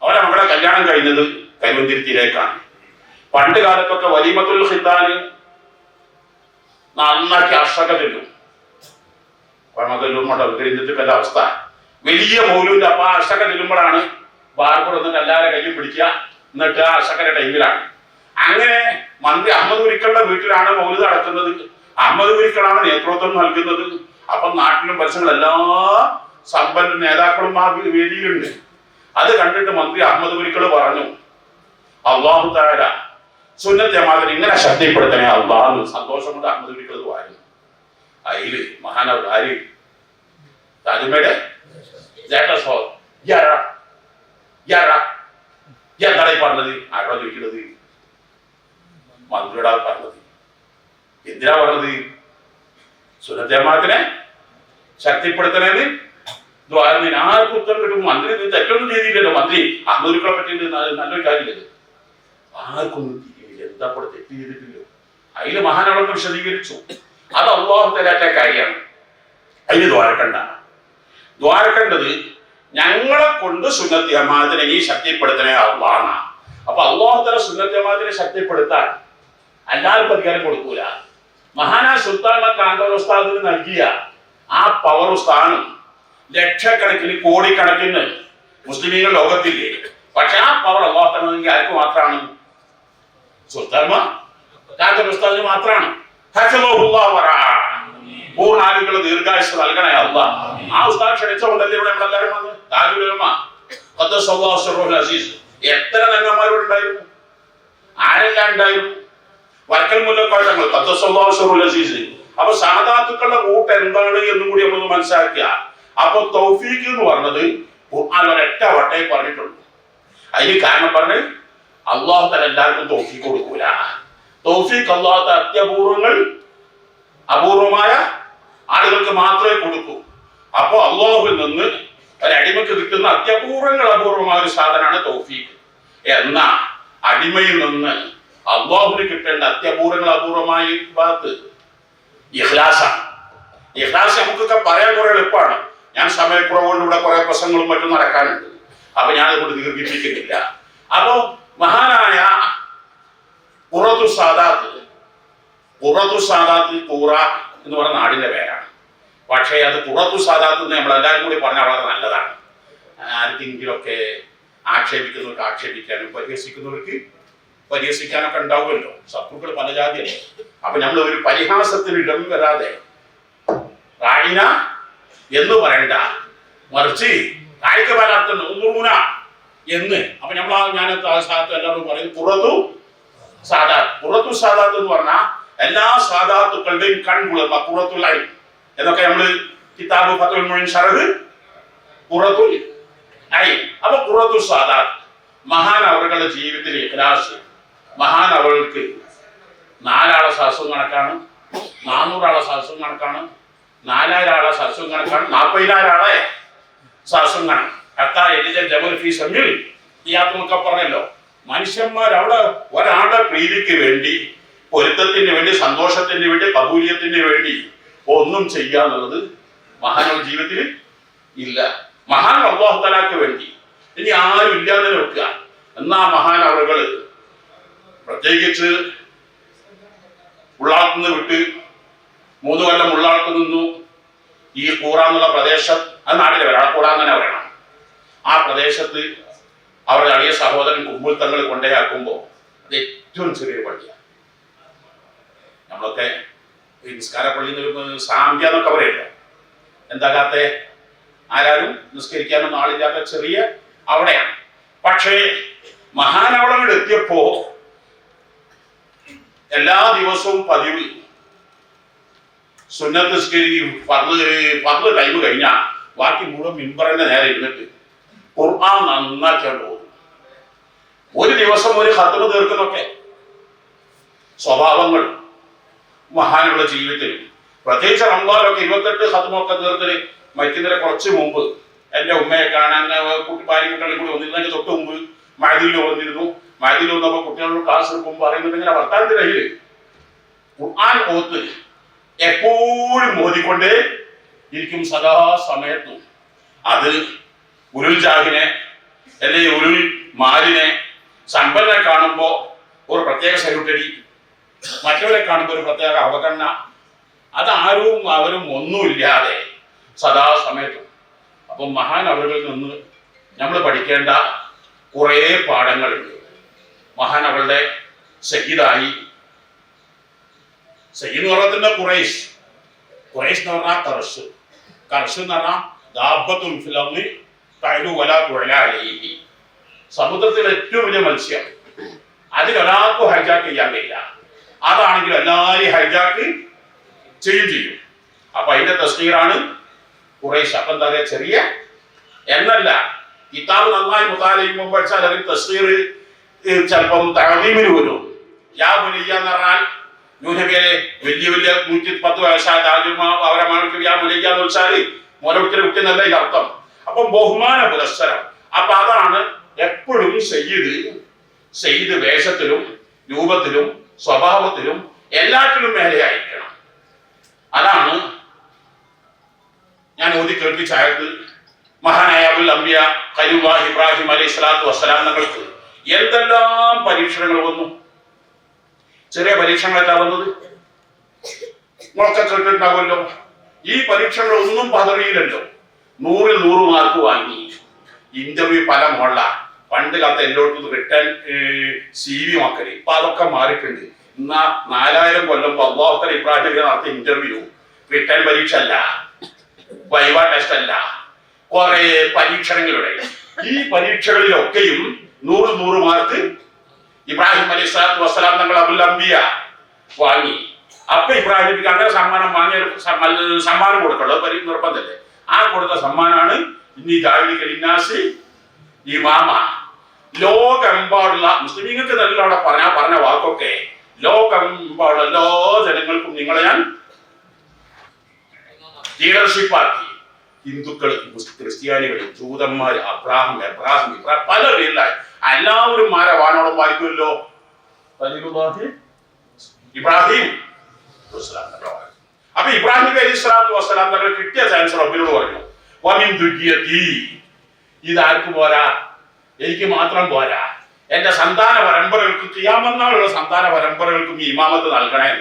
അവരെ മകളെ കല്യാണം കഴിഞ്ഞത് കരുവന്തിരുത്തിയിലേക്കാണ്. പണ്ട് കാലത്തൊക്കെ വലീമത്തുൽ ഖിത്താന് നന്നാക്കി അർഷക ചെല്ലും. പഴമതല്ലൂർമോട്ടല്ല അവസ്ഥ. വലിയ മൗലൂന്റെ അപ്പൊ ആ അർഷക ചെല്ലുമ്പോഴാണ് ബാർബർ എന്നിട്ട് എല്ലാവരും കയ്യിൽ പിടിക്കുക. എന്നിട്ട് ആ അർഷകന്റെ ടൈമിലാണ്. അങ്ങനെ മന്ത്രി അഹമ്മദ് കുരിക്കളുടെ വീട്ടിലാണ് മൗലൂദ് നടക്കുന്നത്. അഹമ്മദ് കുരിക്കളാണ് നേതൃത്വം നൽകുന്നത്. അപ്പം നാട്ടിലും പരിസരങ്ങളും എല്ലാ സമ്പന്ന നേതാക്കളും ആ വേദിയിലുണ്ട്. അത് കണ്ടിട്ട് മന്ത്രി അഹമ്മദ് കുരിക്കൾ പറഞ്ഞു, അല്ലാഹു തആല സുന്നത്ത് ജമാഅത്തിനെ ഇങ്ങനെ ശക്തിപ്പെടുത്തണേ അല്ലാഹു. സന്തോഷം കൊണ്ട് അഹമ്മദ് കുരിക്കൾ വായിരുന്നു. അതില് മഹാനവർ ആര് താജുമയുടെ എന്താണ് പറഞ്ഞത്? ആരോടാ ചോദിക്കുന്നത്? മന്ത്രിയോടാ പറഞ്ഞത്. എന്തിനാ പറഞ്ഞത്? സുന്നത്ത് ജമാഅത്തിനെ ശക്തിപ്പെടുത്തണേന്ന് ദ്വാരത്തിന് ആർക്കും ഉത്തരം കിട്ടും. മന്ത്രി തെറ്റൊന്നും ചെയ്തില്ലല്ലോ. മന്ത്രി അഹമ്മദ് കുരിക്കളെ പറ്റി നല്ലൊരു കാര്യമില്ലത്. ആർക്കൊന്നും തിരിയില്ല. എന്താ കൂടെ തെറ്റ് ചെയ്തിട്ടില്ലോ. അതില് മഹാനവളൊന്ന് വിശദീകരിച്ചു. അത് അല്ലാഹു തആലയുടെ കാര്യമാണ്. അതിന് ദ്വാരക്കേണ്ടത് ഞങ്ങളെ കൊണ്ട് സുന്നത്ത് ജമാഅത്തിനെ നീ ശക്തിപ്പെടുത്തണേ അല്ലാഹ്. അപ്പൊ അല്ലാഹു തആല സുന്നത്ത് ജമാഅത്തിനെ ശക്തിപ്പെടുത്താൻ എല്ലാവർക്കും അധികാരം കൊടുക്കൂല. മഹാനാ സുൽത്താൻ കാന്തൂർ ഉസ്താദിന് നൽകിയ ആ പവർ സ്ഥാനം ലക്ഷക്കണക്കിന് കോടിക്കണക്കിന് മുസ്ലിമീങ്ങൾ ലോകത്തില്ലേ. പക്ഷെ ആ പവർ അല്ലാഹു തആല നൽകിയ ആർക്ക് മാത്രമാണ്? സുൽത്താൻ കാന്തൂർ ഉസ്താദിന് മാത്രമാണ്. പൂർണ്ണാലുകൾ ദീർഘായുസ് നൽകണേ അല്ലാഹ്. ആ ഉസ്താദ് ക്ഷണിച്ചുകൊണ്ടല്ലേ ഇവിടെ നമ്മളെല്ലാവരും വന്ന്. താജുൽ ഉലമ ഖദ്ദസല്ലാഹു സിർറഹുൽ അസീസ്. എത്ര തങ്ങന്മാരുണ്ടായിരുന്നു, ആരെല്ലാം ഉണ്ടായിരുന്നു? വരക്കൽ മുല്ലക്കോയ തങ്ങൾ ഖദ്ദസല്ലാഹു സിർറഹുൽ അസീസ്. അപ്പൊ സാദാത്തുക്കളുടെ കൂട്ട് എന്താണ് എന്നും കൂടി നമ്മൾ മനസ്സിലാക്കുക. അപ്പൊ തൗഫീഖ് എന്ന് പറഞ്ഞത് ഖുർആൻ ഒരൊറ്റ വട്ടേ പറഞ്ഞിട്ടുള്ളൂ. അതിന് കാരണം പറഞ്ഞ് അള്ളാഹു തആല എല്ലാവർക്കും തൗഫീഖ് കൊടുക്കൂല. തൗഫീഖ് അള്ളാഹു തആല അപൂർവമായ ആളുകൾക്ക് മാത്രമേ കൊടുക്കൂ. അപ്പൊ അള്ളാഹുവിൽ നിന്ന് ഒരടിമക്ക് കിട്ടുന്ന അപൂർവമായ ഒരു സാധനമാണ് തൗഫീഖ്. എന്നാ അടിമയിൽ നിന്ന് അള്ളാഹുവിന് കിട്ടേണ്ട അപൂർവമായ ഭാഗത്ത് ഇഖ്ലാസാണ്. ഇഖ്ലാസ് നമുക്കൊക്കെ പറയാൻ കുറെ എളുപ്പമാണ്. ഞാൻ സമയക്കുറവുകൊണ്ട് ഇവിടെ കുറെ പ്രസംഗങ്ങളും മറ്റും നടക്കാനുണ്ട്. അപ്പൊ ഞാനതുകൊണ്ട് ദീർഘിപ്പിക്കുന്നില്ല. അപ്പൊ മഹാനായ ഖുറത്തു സാദാത്ത് ഖുറ എന്ന് പറഞ്ഞ നാടിന്റെ പേരാണ്. പക്ഷേ അത് ഖുറത്തു സാദാത്ത് എന്ന് നമ്മളെല്ലാവരും കൂടി പറഞ്ഞാൽ വളരെ നല്ലതാണ്. ആർക്കെങ്കിലുമൊക്കെ ആക്ഷേപിക്കുന്നവർക്ക് ആക്ഷേപിക്കാനും പരിഹസിക്കുന്നവർക്ക് പരിഹസിക്കാനൊക്കെ ഉണ്ടാവുമല്ലോ. ശത്രുക്കൾ പല ജാതിയല്ലേ. അപ്പൊ നമ്മൾ ഒരു പരിഹാസത്തിന് ഇടം വരാതെ റായിന എന്ന് പറയണ്ട, മറിച്ച് കായിക പരാർത്ഥന ഒന്നുകൂന എന്ന്. അപ്പൊ ഞാൻ എല്ലാവരും പറയും ഖുറത്തു സാദാത്ത് എന്ന് പറഞ്ഞാൽ എല്ലാ സാദാത്തുക്കളുടെയും കൺകുളിർമ ഖുറത്തുൽ ഐൻ എന്നൊക്കെ നമ്മള് കിതാബ് ഫത്ഹുൽ മുഈൻ ശറഹ് ഖുറത്തുൽ ഐൻ. അപ്പൊ ഖുറത്തു സാദാത്ത് മഹാൻ അവരുടെ ജീവിതത്തിൽ ഇഖ്ലാസ്. മഹാൻ അവൾക്ക് 4 ആളെ സഹസ്രം കണക്കാണ്, 400 ആളെ സഹസ്രം കണക്കാണ്, 4000 ആളെ സഹസ്രം കണക്കാണ്, 40,000 ആളെ സഹസ്രം കണക്ക്. ൊക്കെ പറഞ്ഞല്ലോ. മനുഷ്യന്മാർ അവിടെ ഒരാളുടെ പ്രീതിക്ക് വേണ്ടി, പൊരുത്തത്തിന് വേണ്ടി, സന്തോഷത്തിന് വേണ്ടി, കബൂലിയത്തിന് വേണ്ടി ഒന്നും ചെയ്യാന്നുള്ളത് മഹാനുള്ള ജീവിതത്തിൽ ഇല്ല. മഹാൻ അല്ലാഹു തആലക്ക് വേണ്ടി ഇനി ആരും ഇല്ലാതെ വെക്കുക. എന്നാ മഹാൻ അവളുകള് പ്രത്യേകിച്ച് ഉള്ളാളത്തുനിന്ന് വിട്ട് 3 കൊല്ലം ഉള്ളാളത്ത് നിന്നു. ഈ കൂറ എന്നുള്ള പ്രദേശം, അത് നാട്ടിലെ വരാം, കൂടാൻ തന്നെ പറയണം. ആ പ്രദേശത്ത് അവരുടെ അളിയ സഹോദരൻ കുമ്പുൽ തങ്ങൾ കൊണ്ടേയാക്കുമ്പോൾ അത് ഏറ്റവും ചെറിയ പള്ളിയാണ്. നമ്മളൊക്കെ ഈ നിസ്കാര പള്ളിയിൽ സാമ്പ്യ എന്നൊക്കെ പറയല്ലോ. എന്താകാത്ത ആരാരും നിസ്കരിക്കാനൊന്നും ആളില്ലാത്ത ചെറിയ അവിടെയാണ്. പക്ഷേ മഹാനവളങ്ങൾ എത്തിയപ്പോ എല്ലാ ദിവസവും പതിവ് സുന്നത്ത് നിസ്കരിക്കും. ഫർള് ടൈം കഴിഞ്ഞാൽ ബാക്കി മുഴുവൻ മിമ്പറിന്റെ നേരെ ഇരുന്നിട്ട് ഖുർആൻ നന്നാക്കിയാണ് പോകും. ഒരു ദിവസം ഒരു ഖത്മ് തീർക്കുന്നൊക്കെ സ്വഭാവങ്ങൾ മഹാനുള്ള ജീവിതത്തിൽ. പ്രത്യേകിച്ച് റമദാനിലൊക്കെ 28 ഖത്മൊക്കെ തീർത്തിന് മരിക്കുന്നതിന് കുറച്ച് മുമ്പ് എൻ്റെ ഉമ്മയെ കാണാൻ പാരിക്കുട്ടികളും കൂടി വന്നിരുന്നതിന് തൊട്ട് മുമ്പ് മഅദിൽ വന്നിരുന്നു. മഅദിൽ വന്നപ്പോൾ കുട്ടികളോട് ക്ലാസ് എടുക്കുമ്പോൾ പറയുന്നത് ഇങ്ങനെ വർത്താനത്തിന്റെ കയ്യിൽ ഖുർആൻ ഓത്ത് എപ്പോഴും മോദിക്കൊണ്ടേ ഇരിക്കും സദാ സമയത്തും. അത് ഉരുൾ ജാഹിനെ അല്ലെങ്കിൽ ഉരുൾ മാലിനെ സമ്പന്നെ കാണുമ്പോൾ ഒരു പ്രത്യേക സല്യൂട്ടടി, മറ്റവരെ കാണുമ്പോൾ ഒരു പ്രത്യേക അവഗണന. അതാരും അവരും ഒന്നുമില്ലാതെ സദാ സമയത്തും. അപ്പം മഹാൻ അവകളിൽ നിന്ന് നമ്മൾ പഠിക്കേണ്ട കുറേ പാഠങ്ങളുണ്ട്. മഹാൻ അവളുടെ സയ്യിദായി, സയ്യിദ് എന്ന് പറഞ്ഞാൽ തന്നെ ഖുറൈശ് എന്ന് പറഞ്ഞാൽ കർഷ് എന്ന് പറഞ്ഞാൽ ദാബത്തുൽ ഫിൽ അർളി തഅലു വലാ തുഅല അലൈഹി. സമുദ്രത്തിലെ ഏറ്റവും വലിയ മത്സ്യം. അതിലൊരാൾക്കും ഹൈജാക്ക് ചെയ്യാൻ കഴിയില്ല. അതാണെങ്കിൽ എല്ലാവരും ഹൈജാക്ക് ചെയ്യും. അപ്പൊ അതിന്റെ തസ്ഗീറാണ് ഖുറൈശ്. അപ്പൊ എന്താ പറയുക, ചെറിയ എന്നല്ല. കിതാബ് നന്നായി മുതാലയും പഠിച്ചാൽ അതിന് തസ്ഗീർ ചിലപ്പം തഅദീമിന് വരും. യാ ബുനയ്യ എന്ന് പറഞ്ഞാൽ നൂഹബിയെ വലിയ 110 വയസ്സായ അവരെ മകൾക്ക് യാ ബുനയ്യ എന്ന് വെച്ചാല് മോനൊരിക്കലും കുട്ടി എന്നല്ല ഈ അർത്ഥം. അപ്പം ബഹുമാന പുരസ്സരം. അപ്പൊ അതാണ് എപ്പോഴും സയ്യിദ് വേഷത്തിലും രൂപത്തിലും സ്വഭാവത്തിലും എല്ലാറ്റിലും മേലെയായിരിക്കണം. അതാണ് ഞാൻ ഓതി കേൾപ്പിച്ച ആയത്ത്. മഹാനായ അബുൽ അംബിയ ഖലീലുല്ലാഹി ഇബ്രാഹിം അലൈഹി സ്വലാത്തു വസ്സലാം തങ്ങൾക്ക് എന്തെല്ലാം പരീക്ഷണങ്ങൾ വന്നു. ചെറിയ പരീക്ഷണങ്ങളല്ല വന്നത്, നിങ്ങളൊക്കെ കേട്ടിട്ടുണ്ടാവുമല്ലോ. ഈ പരീക്ഷണങ്ങളൊന്നും പതറിയില്ലല്ലോ. 100-ൽ 100 മാർക്ക് വാങ്ങി. ഇന്റർവ്യൂ പല മോള. പണ്ട് കാലത്ത് എല്ലായിടത്തും റിട്ടേൺ CV മക്കള്. ഇപ്പൊ അതൊക്കെ മാറിയിട്ടുണ്ട്. എന്നാ 4000 കൊല്ലം അല്ലാഹു തആല ഇബ്രാഹിം നടത്തിയ ഇന്റർവ്യൂ റിട്ടേൺ പരീക്ഷ അല്ല, വൈവ ടെസ്റ്റ് അല്ല, കുറെ പരീക്ഷണങ്ങളുടെ ഈ പരീക്ഷകളിലൊക്കെയും 100 മാർക്ക് ഇബ്രാഹിം അലൈഹി സ്വലാത്തു വസ്സലാം തങ്ങൾ അബുൽ അംബിയ വാങ്ങി. അപ്പൊ ഇബ്രാഹിം നബിക്ക് അങ്ങനെ സമ്മാനം കൊടുക്കണോ നിർബന്ധല്ലേ? ആ കൊടുത്ത സമ്മാനാണ് ഇനി ജാഹിലിക്കലിന്നാസി ഇമാമ. ലോകമെമ്പാടുള്ള മുസ്ലിമീങ്ങൾക്ക് നല്ല അവിടെ പറഞ്ഞ വാക്കൊക്കെ ലോകമെമ്പാടുള്ള എല്ലാ ജനങ്ങൾക്കും നിങ്ങളെ ഞാൻ ലീഡർഷിപ്പാക്കി. ഹിന്ദുക്കൾ, ക്രിസ്ത്യാനികൾ, ജൂതന്മാര്, അബ്രാഹിം പല പേരിലായി എല്ലാവരും വാനോളം വായിക്കുമല്ലോ. ഇബ്രാഹിം അപ്പൊ ഇബ്രാഹിം നബി അലൈഹി സ്വലാത്തു വസ്സലാം തങ്ങൾ കിട്ടിയ ചാൻസ് റബ്ബിനോട് പറഞ്ഞു, വമിൻ ദുരിയതി, ഇതാർക്കും പോരാ, എനിക്ക് മാത്രം പോരാ, എന്റെ സന്താന പരമ്പരകൾക്കും ഖിയാമത്ത് സന്താന പരമ്പരകൾക്കും ഈ ഇമാമത്ത് നൽകണേ.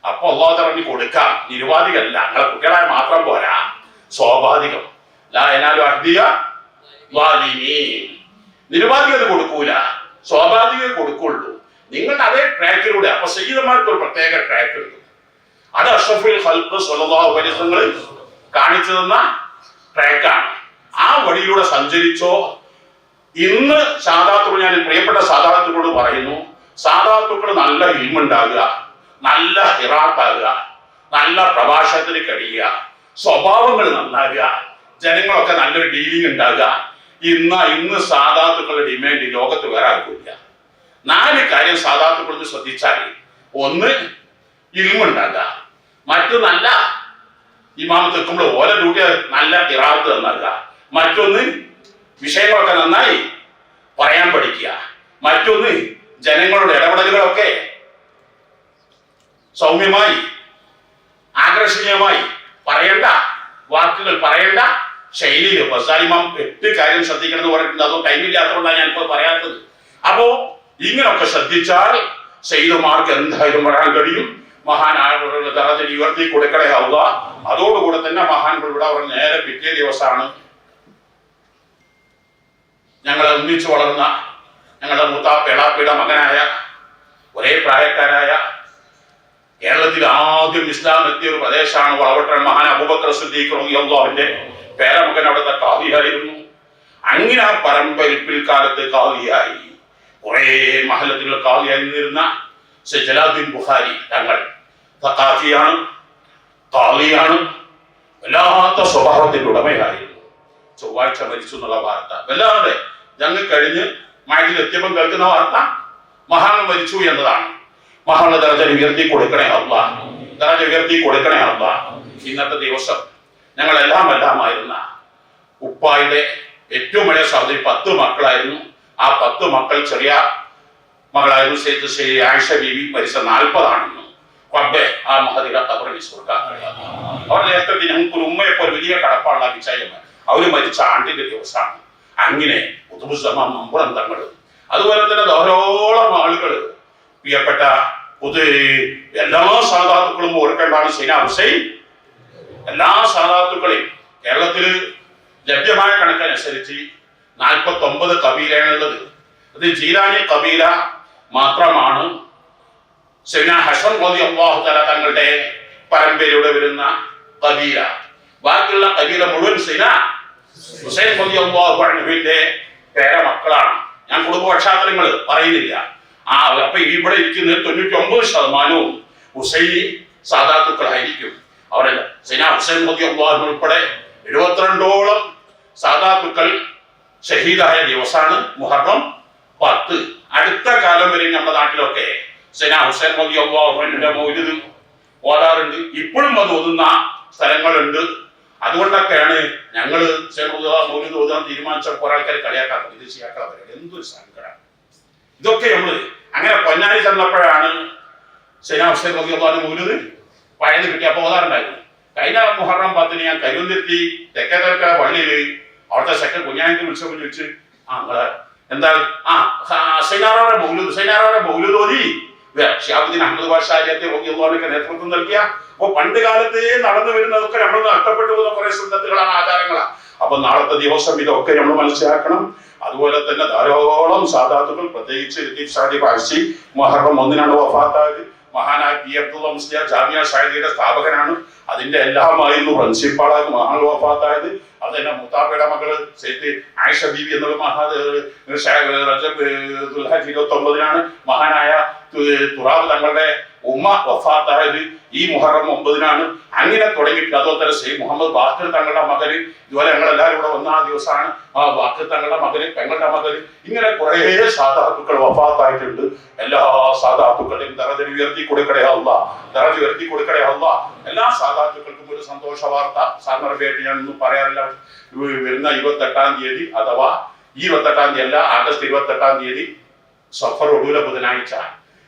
അപ്പൊ അല്ലാഹു തആല കൊടുക്കാം, നിരുപാധികമല്ല, നിങ്ങളെ കുട്ടികളായ മാത്രം പോരാ, സ്വാഭാവികം. ലാ യനാലു അഹ്ദിയ ളാലിമീൻ, നിരുപാധികത കൊടുക്കൂല, സ്വാഭാവികം കൊടുക്കുള്ളൂ. നിങ്ങളുടെ അതേ ട്രാക്കിലൂടെ. അപ്പൊ സയ്യിദന്മാർക്ക് ഒരു പ്രത്യേക ട്രാക്ക് ഉണ്ട്. അത് അഷ്റഫുൽ ഖൽഖ് സ്വല്ലല്ലാഹു അലൈഹി വസല്ലം കാണിച്ചു തന്ന ട്രാക്കാണ്. ആ വഴിയിലൂടെ സഞ്ചരിച്ചോ. ഇന്ന് സാദാത്തുക്കൾ, ഞാൻ പ്രിയപ്പെട്ട സാദാത്തുക്കളോട് പറയുന്നു, സാദാത്തുക്കൾ നല്ല ഇൽമുണ്ടാകുക, നല്ല ഖിറാഅത്താകുക, നല്ല പ്രഭാഷണത്തിന് കഴിയുക, സ്വഭാവങ്ങൾ നന്നാകുക, ജനങ്ങളൊക്കെ നല്ലൊരു ഡീലിംഗ് ഉണ്ടാകുക. ഇന്ന് സാദാത്തുക്കളുടെ ഡിമാൻഡ് ലോകത്ത് വേറെ ആർക്കില്ല. 4 കാര്യം സാദാത്തുക്കൾ ശ്രദ്ധിച്ചാൽ: ഒന്ന്, ഇൽമുണ്ടാകുക; മറ്റു നല്ല ഇമാമത്ത് എത്തുമ്പോൾ ഓല ഡ്യൂട്ടി നല്ല ഖിറാഅത്ത് നന്നാകുക; മറ്റൊന്ന്, വിഷയങ്ങളൊക്കെ നന്നായി പറയാൻ പഠിക്കുക; മറ്റൊന്ന്, ജനങ്ങളുടെ ഇടപെടലുകളൊക്കെ സൗമ്യമായി ആകർഷണീയമായി പറയേണ്ട വാക്കുകൾ, പറയേണ്ട ശൈലിയിൽ. ഇമാം 8 കാര്യം ശ്രദ്ധിക്കണം എന്ന് പറഞ്ഞിട്ടുണ്ട്. അതോ ടൈമില്ലാത്തതുകൊണ്ടാണ് ഞാനിപ്പോൾ പറയാത്തത്. അപ്പോ ഇങ്ങനൊക്കെ ശ്രദ്ധിച്ചാൽ സയ്യിദുമാർക്ക് എന്തായാലും വരാൻ കഴിയും. മഹാനായവരുടെ ദറജ ഉയർത്തി കൊടുക്കണേ അല്ലാഹ്. അതോടുകൂടെ തന്നെ മഹാൻകൾ ഇവിടെ അവർ നേരെ പിറ്റേ ദിവസമാണ് ഞങ്ങളെ ഒന്നിച്ചു വളർന്ന ഞങ്ങളുടെ എളാപ്പയുടെ മകനായ, ഒരേ പ്രായക്കാരായ, കേരളത്തിൽ ആദ്യം ഇസ്ലാം എത്തിയ ഒരു പ്രദേശമാണ് വളവട്ടൻ മഹാൻ അബൂബക്കർ സിദ്ദീഖ് റളിയല്ലാഹുവിന്റെ പേരമകൻ അവിടുത്തെ ഖാദിയായിരുന്നു. അങ്ങനെ ആ പരമ്പരയിൽ പിൽക്കാലത്ത് ഖാദിയായി കുറെ മഹല്ലത്തുകൾ ഖാദിയായി നിന്നിരുന്ന ജലാലുദ്ദീൻ ബുഖാരി തങ്ങൾ ഖാദിയാണ്, ഖാദിയാണ്, വല്ലാത്ത സ്വഭാവത്തിന്റെ ഉടമയായിരുന്നു. ചൊവ്വാഴ്ച മരിച്ചു എന്നുള്ള വാർത്ത വല്ലാതെ ഞങ്ങൾ കഴിഞ്ഞ് മഴയിലെത്തിയപ്പം കേൾക്കുന്ന വാർത്ത മഹാൻ മരിച്ചു എന്നതാണ്. മഹാന്റെ ദറജ ഉയർത്തി കൊടുക്കണേ അല്ലാഹ്, ദറജ ഉയർത്തി കൊടുക്കണേ അല്ലാഹ്. ഇന്നത്തെ ദിവസം ഞങ്ങളെല്ലാമായിരുന്ന ഉപ്പായുടെ ഏറ്റവും വലിയ സഹോദരി 10 മക്കളായിരുന്നു. ആ 10 മക്കൾ ചെറിയ മകളായിരുന്നു ശ്രീ ആയിഷ ബീവി. മരിച്ച 40 ആണെന്ന്. റബ്ബേ ആ മഹദിയുടെ ഖബറിനെ സ്വർഗ്ഗമാക്കണേ. അവർ നേരത്തെ ഞങ്ങൾക്കൊരു ഉമ്മയെപ്പോലെ വലിയ കടപ്പാടുള്ള വിചാരം. അവര് മരിച്ച ആണ്ടിന്റെ ദിവസമാണ്. അങ്ങനെ ഖുതുബുസ്സമാൻ മമ്പുറം തങ്ങൾ, അതുപോലെ തന്നെ ധാരാളം ആളുകൾ, പ്രിയപ്പെട്ട എല്ലാ സാദാത്തുക്കളും ഓർക്കേണ്ടതാണ്. സൈന ഹുസൈൻ എല്ലാ സാദാത്തുക്കളെയും കേരളത്തിൽ ലഭ്യമായ കണക്കനുസരിച്ച് 49 കബീലയാണുള്ളത്. അത് ജീലാനി കബീല മാത്രമാണ് സൈന ഹസൻ റളിയല്ലാഹു തആല തങ്ങളുടെ പരമ്പരയുടെ വരുന്ന കബീല. ബാക്കിയുള്ള കബീല മുഴുവൻ സൈന ഹുസൈൻ റളിയല്ലാഹു അൻഹുവിന്റെ പേരമക്കളാണ്. ഞാൻ കുടുംബ പശ്ചാത്തലങ്ങൾ പറയുന്നില്ല. അപ്പൊ ഇവിടെ ഇരിക്കുന്ന 99% ഹുസൈനി സാദാത്തുക്കളായിരിക്കും. അവരല്ല സൈന ഹുസൈൻ റളിയല്ലാഹു അൻഹു ഉൾപ്പെടെ 72ഓളം സാദാത്തുക്കൾ ഷഹീദായ ദിവസമാണ് മുഹറം 10. അടുത്ത കാലം വരെ നമ്മുടെ നാട്ടിലൊക്കെ സൈന ഹുസൈൻ റളിയല്ലാഹു അൻഹുവിന്റെ മൗലിദ് ഓതാറുണ്ട്. ഇപ്പോഴും അത് ഓതുന്ന സ്ഥലങ്ങളുണ്ട്. അതുകൊണ്ടൊക്കെയാണ് ഞങ്ങള് മൗലിദ് ഓതാൻ തീരുമാനിച്ചപ്പോൾ ആൾക്കാർ കളിയാക്കാത്തത്. ഇത് ചെയ്യാക്കളെ എന്തൊരു സങ്കടം. ഇതൊക്കെ നമ്മള് അങ്ങനെ പൊന്നാനി ചെന്നപ്പോഴാണ് സൈന ഹുസൈൻ റളിയല്ലാഹു അൻഹു മൗലിദ് പഴയത് കിട്ടി. അപ്പൊ ഓതാറുണ്ടായിരുന്നു. കഴിഞ്ഞ മുഹറം 10 ഞാൻ കരുവന്തിരുത്തി തെക്കേതർക്കര പള്ളിയില് അവിടുത്തെ സെക്കൻ കുഞ്ഞാനിക്ക് വിളിച്ചപ്പോൾ ചോദിച്ച് എന്താ സൈനാറോടെ മൗലിദ് ഓതി ഷിഹാബുദ്ദീൻ അഹമ്മദ് ബാഷാരിയത്തെ റളിയല്ലാഹുവിന്റെ നേതൃത്വം നൽകിയ. അപ്പൊ പണ്ട് കാലത്തെ നടന്നു വരുന്നതൊക്കെ നമ്മൾ നഷ്ടപ്പെട്ടു പോകുന്ന കുറെ സുന്നത്തുകളാണ്, ആചാരങ്ങളാണ്. അപ്പൊ നാളത്തെ ദിവസം ഇതൊക്കെ നമ്മൾ മനസ്സിലാക്കണം. അതുപോലെ തന്നെ ധാരാളം സാദാത്തുകൾ, പ്രത്യേകിച്ച് ലത്തീഫ് സാദി പാഴ്സി മുഹറം 1 വഫാത്തായത്. മഹാനായ പി അബ്ദുള്ള മുസ്ലിയാർ ജാമിയ ഷാഹിദിയുടെ സ്ഥാപകനാണ്. അതിന്റെ എല്ലാമായിരുന്നു പ്രിൻസിപ്പാളായി മഹാൻ വഫാത്തായത്. അത് തന്നെ മുത്താബയുടെ മകള് സെയ്ദ് ആയിഷ ബീവി എന്നുള്ള റജബ് ദുൽഹജ്ജ് 29-നാണ് മഹാനായ തുറാബ് തങ്ങളുടെ ഉമ്മ വഫാത്തായത്. ഈ മുഹറം 9-നാണ്. അങ്ങനെ തുടങ്ങിയിട്ട് അതുപോലെ തന്നെ സെയ്ദ് മുഹമ്മദ് ബാഖിർ തങ്ങളുടെ മകന് ഇതുപോലെ ഞങ്ങളെല്ലാവരും ഇവിടെ വന്ന ആ ദിവസമാണ്. ആ ബാഖിർ തങ്ങളുടെ മകന്, പെങ്ങളുടെ മകന്, ഇങ്ങനെ കുറെ സാധാത്തുക്കൾ വഫാത്തായിട്ടുണ്ട്. എല്ലാ സാധാത്തുക്കളെയും ദറജ ഉയർത്തി കൊടുക്കണേ അല്ലാഹ്, ദറജ ഉയർത്തി കൊടുക്കണേ അല്ലാഹ്. എല്ലാ സാധാത്തുക്കൾക്കും ഒരു സന്തോഷ വാർത്ത സാധാരണയായിട്ട് ഞാൻ ഒന്നും പറയാറില്ല. വരുന്ന 28-ാം തീയതി അഥവാ ഈ 28-ാം തീയതി അല്ല, ആഗസ്റ്റ് 28-ാം തീയതി സഫർ ഒടുവിലെ ബുധനാഴ്ച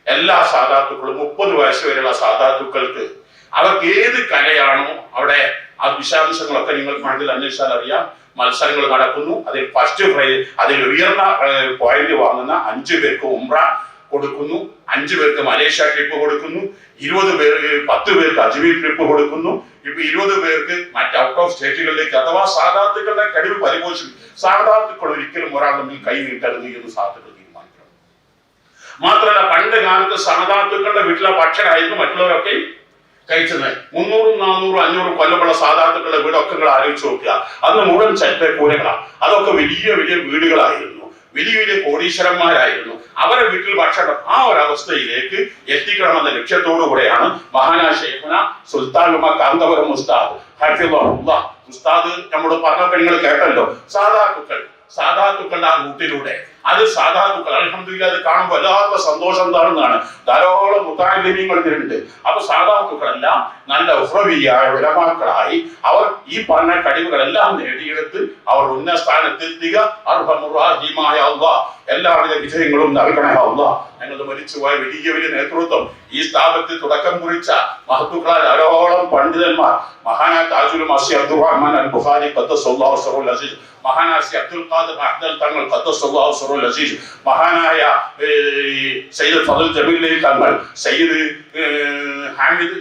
എല്ലാ സാധാത്തുക്കളും 30 വയസ്സ് വരെയുള്ള സാധാത്തുക്കൾക്ക് അവർക്ക് ഏത് കലയാണോ അവിടെ ആ വിശദാംശങ്ങളൊക്കെ നിങ്ങൾക്ക് മനസ്സിൽ അന്വേഷിച്ചാൽ അറിയാം. മത്സരങ്ങൾ നടക്കുന്നു. അതിൽ ഫസ്റ്റ് പ്രൈസ്, അതിൽ ഉയർന്ന പോയിന്റ് വാങ്ങുന്ന 5 പേർക്ക് ഉംറ കൊടുക്കുന്നു, 5 പേർക്ക് മലേഷ്യ ട്രിപ്പ് കൊടുക്കുന്നു, 10 പേർക്ക് അജ്മീർ ട്രിപ്പ് കൊടുക്കുന്നു. ഇപ്പൊ 20 പേർക്ക് മറ്റ് ഔട്ട് ഓഫ് സ്റ്റേറ്റുകളിലേക്ക് അഥവാ സാധാത്തുക്കളുടെ കഴിവ് പരിപോഷിക്കും. സാധാത്തുക്കൾ ഒരിക്കലും ഒരാൾ തമ്മിൽ കൈ നീട്ടരുത് എന്ന് സാധാത്തുക്കൾ തീരുമാനിക്കണം. മാത്രമല്ല പണ്ട് കാലത്ത് സാധാത്തുക്കളുടെ വീട്ടിലെ ഭക്ഷണമായിരുന്നു മറ്റുള്ളവരൊക്കെ കഴിച്ചത്. 300, 400, 500 കൊല്ലമുള്ള സാധാത്തുക്കളുടെ വീടൊക്കെ നിങ്ങൾ ആലോചിച്ച് നോക്കുക. അന്ന് മുഴുവൻ കൂരകളാണ്. അതൊക്കെ വലിയ വലിയ വീടുകളായിരുന്നു, വലിയ വലിയ കോടീശ്വരന്മാരായിരുന്നു. അവരെ വീട്ടിൽ ഭക്ഷണം ആ ഒരു അവസ്ഥയിലേക്ക് എത്തിക്കണമെന്ന ലക്ഷ്യത്തോടു കൂടെയാണ് മഹാനായ ശൈഖുന സുൽത്താൻ ഉമർ കാന്തപുരം ഉസ്താദ് ഹഫിളഹുല്ലാഹ് ഉസ്താദ് നമ്മോട് പറഞ്ഞൊക്കെ നിങ്ങൾ കേട്ടല്ലോ. സാധാത്തുക്കളുടെ ആ റൂട്ടിലൂടെ അത് സാധാത്തുക്കൾ അൽഹംദുലില്ലാഹ് അത് കാണുമ്പോൾ വല്ലാത്ത സന്തോഷം താഴ്ന്നതാണ്. ധാരാളം മുതഅല്ലിമീങ്ങൾ ഇതിലുണ്ട്. അപ്പൊ സാധാത്തുക്കളെല്ലാം നല്ല ഉഹ്റവിയായ ഉലമാക്കളായി അവർ ഈ പറഞ്ഞ കഴിവുകളെല്ലാം നേടിയെടുത്ത് അവർ ഉന്നത സ്ഥാനത്തെത്തുക. അർഹമുർ റഹീമായ അല്ലാഹ് എല്ലാവിധ വിജയങ്ങളും നൽകണേ അല്ലാഹ്. ഞങ്ങൾ മരിച്ചുപോയ വലിയ വലിയ നേതൃത്വം, ഈ സ്ഥാപനത്തിൽ തുടക്കം കുറിച്ച മഹത്തുക്കളായ ധാരാളം പണ്ഡിതന്മാർ, മഹാനായ താജുൽ മാസി അബ്ദുർ റഹ്മാൻ അൽ ബുഖാരി ഖദ്ദസല്ലാഹു സിറഹുൽ അസീസ്, മഹാനായ അബ്ദുൽ ഖാദിർ അഹ്ദൽ തങ്ങൾ ഖദ്ദസല്ലാഹു സിറഹുൽ അസീസ്, മഹാനായ സയ്യിദ് ഫضل ജമീൽ തങ്ങൾ, സയ്യിദ് ഹാമിദ്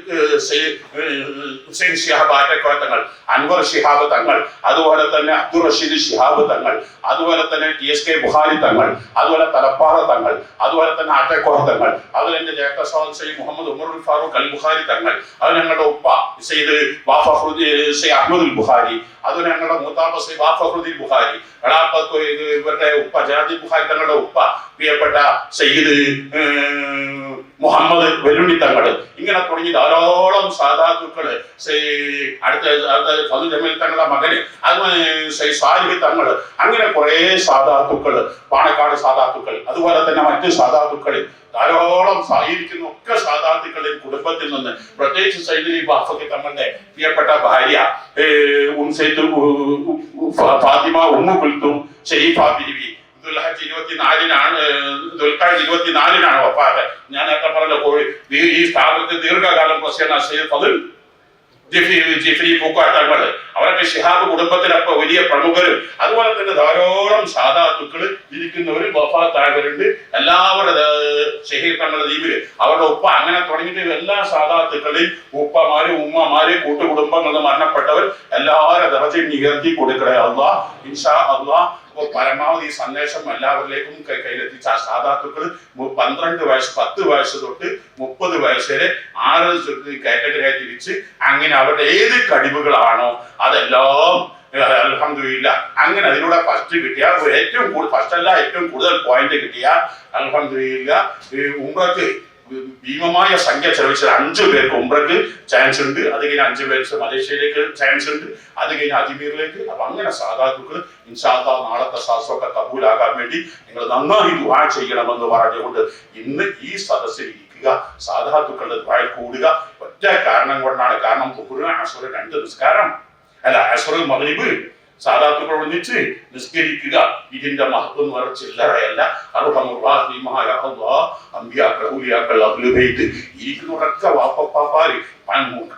ഹുസൈൻ ശിഹാബ് ആറ്റക്കോയ തങ്ങൾ, അൻവർ ശിഹാബ് തങ്ങൾ, അതുപോലെ തന്നെ അബ്ദുൾ റഷീദ് ശിഹാബ് തങ്ങൾ, അതുപോലെ തന്നെ TSK ബുഖാരി തങ്ങൾ, അതുപോലെ തലപ്പാറ തങ്ങൾ, അതുപോലെ തന്നെ ആറ്റക്കോയ തങ്ങൾ, അതുപോലെ എന്റെ ജ്യേഷ്ഠ സഹോദരൻ സയ്യിദ് മുഹമ്മദ് ഉമർ ഫാറൂഖ് അൽ ബുഖാരി തങ്ങൾ, അത് ഞങ്ങളുടെ ഉപ്പ സയ്യിദ് സയ്യിദ് അഹ്മദുൽ ബുഖാരി, അതുപോലെ ഞങ്ങളുടെ മൂത്താപ്പ സയ്യിദ് ഫഖറുദ്ദീൻ ബുഖാരി, ഇവരുടെ ഉപ്പ ജാദി ബുഖാരി തങ്ങളുടെ ഉപ്പ പ്രിയപ്പെട്ട സയ്യിദ് മുഹമ്മദ് വെല്ലുണ്ടി തങ്ങൾ, ഇങ്ങനെ തുടങ്ങി ധാരാളം സാധാത്തുക്കള്, അടുത്ത ഫضل ജമീൽ തങ്ങളുടെ മകന്, സാലിഹ് തങ്ങൾ, അങ്ങനെ കുറെ സാധാത്തുക്കള്, പാണക്കാട് സാധാത്തുക്കൾ, അതുപോലെ തന്നെ മറ്റ് സാധാത്തുക്കളിൽ ധാരാളം സായിരിക്കുന്ന ഒക്കെ സാധാത്തുക്കളുടെ കുടുംബത്തിൽ നിന്ന്, പ്രത്യേകിച്ച് സയ്യിദ് ബാഫക്കി തങ്ങളുടെ പ്രിയപ്പെട്ട ഭാര്യ ഫാത്തിമ ഉമ്മു കുൽത്തും ഷരീഫ ബീവി ദുൽഹജ്ജ് 24-നാണ് വഫാത്ത്. ഞാൻ നേരത്തെ പറഞ്ഞ ഈ സ്ഥാപനത്തിൽ ദീർഘകാലം പ്രസിഡന്റ് സയ്യിദ് ഫضل ജിഫ്രി പൂക്കാട്ടങ്ങൾ, അവരൊക്കെ ശിഹാബ് കുടുംബത്തിലൊക്കെ വലിയ പ്രമുഖരും, അതുപോലെ തന്നെ ധാരാളം സാധാത്തുക്കള് ഇരിക്കുന്നവരും വഫാത്തായവരുണ്ട്. എല്ലാവരുടെ ഷഹീദ് തങ്ങളുടെ ദ്വീപില് അവരുടെ ഉപ്പ, അങ്ങനെ തുടങ്ങിയിട്ട് എല്ലാ സാധാത്തുക്കളെയും ഉപ്പമാര്, ഉമ്മമാര്, കൂട്ടുകുടുംബങ്ങളിൽ മരണപ്പെട്ടവർ എല്ലാവരുടെ ദറജയും ഉയർത്തി കൊടുക്കണേ അല്ലാഹ്. ഇൻഷാ അല്ലാഹ് പരമാവധി സന്ദേശം എല്ലാവരിലേക്കും കയ്യിലെത്തിച്ച ആ സാധാത്തുക്കൾ 12 വയസ്സ് 10 വയസ്സ് തൊട്ട് 30 വയസ്സ് വരെ 6 കാറ്റഗറിയായി തിരിച്ച് അങ്ങനെ അവരുടെ ഏത് കഴിവുകളാണോ അതെല്ലാം അൽഹംദുലില്ലാഹ് അങ്ങനെ അതിലൂടെ ഫസ്റ്റ് കിട്ടിയ ഏറ്റവും കൂടുതൽ, ഫസ്റ്റ് അല്ല ഏറ്റവും കൂടുതൽ പോയിന്റ് കിട്ടിയ അൽഹംദുലില്ലാഹ് ഉംറക്ക് ഭീമമായ സംഖ്യ ചെലവഴിച്ചത് 5 പേർക്ക് ഉംറക്ക് ചാൻസ് ഉണ്ട്. അത് കഴിഞ്ഞ് 5 പേർക്ക് മലേഷ്യയിലേക്ക് ചാൻസ് ഉണ്ട്. അത് കഴിഞ്ഞ് അജ്മീറിലേക്ക്. അപ്പൊ അങ്ങനെ സാധാത്തുക്കൾ ഇൻഷാ അല്ലാഹ് നാളത്തെ ശാസ്ത്രമൊക്കെ കബൂലാകാൻ വേണ്ടി നിങ്ങൾ നന്നായി ദുആ ചെയ്യണമെന്ന് പറഞ്ഞുകൊണ്ട് ഇന്ന് ഈ സദസ്സിൽ ഇരിക്കുക, സാധാത്തുക്കളുടെ ദുആയിൽ കൂടുക. ഒറ്റ കാരണം കൊണ്ടാണ്, കാരണം ദുഹ്ർ അസ്ർ 2 നിസ്കാരം അല്ല, അസ്ർ മഗ്രിബ് സാധാത്തുക്കൾ ഒന്നിച്ച് നിസ്കരിക്കുക. ഇതിന്റെ മഹത്വം എന്ന് പറഞ്ഞ ചില്ലറയല്ല. അർഹമുർ-റഹീമായ അല്ലാഹ്, അമ്പിയാക്കൾ, ഔലിയാക്കൾ, അഹ്ലുൽ ബൈത്ത് ഇരിക്കുന്നവരൊക്കെ വാപ്പപ്പാപ്പാര്,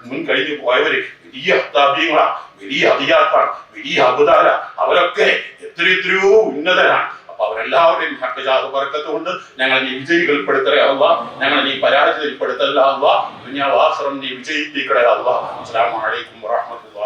മുൻ കഴിഞ്ഞു പോയവര് വലിയ ഹത്താബികളാണ്, വലിയ അതിയാക്കളാണ്, വലിയ അബുദാല, അവരൊക്കെ എത്രയോ ഉന്നതരാണ്. അപ്പൊ അവരെല്ലാവരുടെയും ഹഖ്ജാഹ് ബർക്കത്ത് കൊണ്ട് ഞങ്ങൾ നീ വിജയികൾപ്പെടുത്തലേ അല്ലാഹ്, ഞങ്ങൾ നീ പരാജയപ്പെടുത്തല്ല അല്ലാഹ്, ദുനിയാവ് ആഖിറം നീ വിജയിപ്പിക്കണേ അല്ലാഹ്. അസ്സലാമു അലൈക്കും വറഹ്മത്തുള്ളാഹി.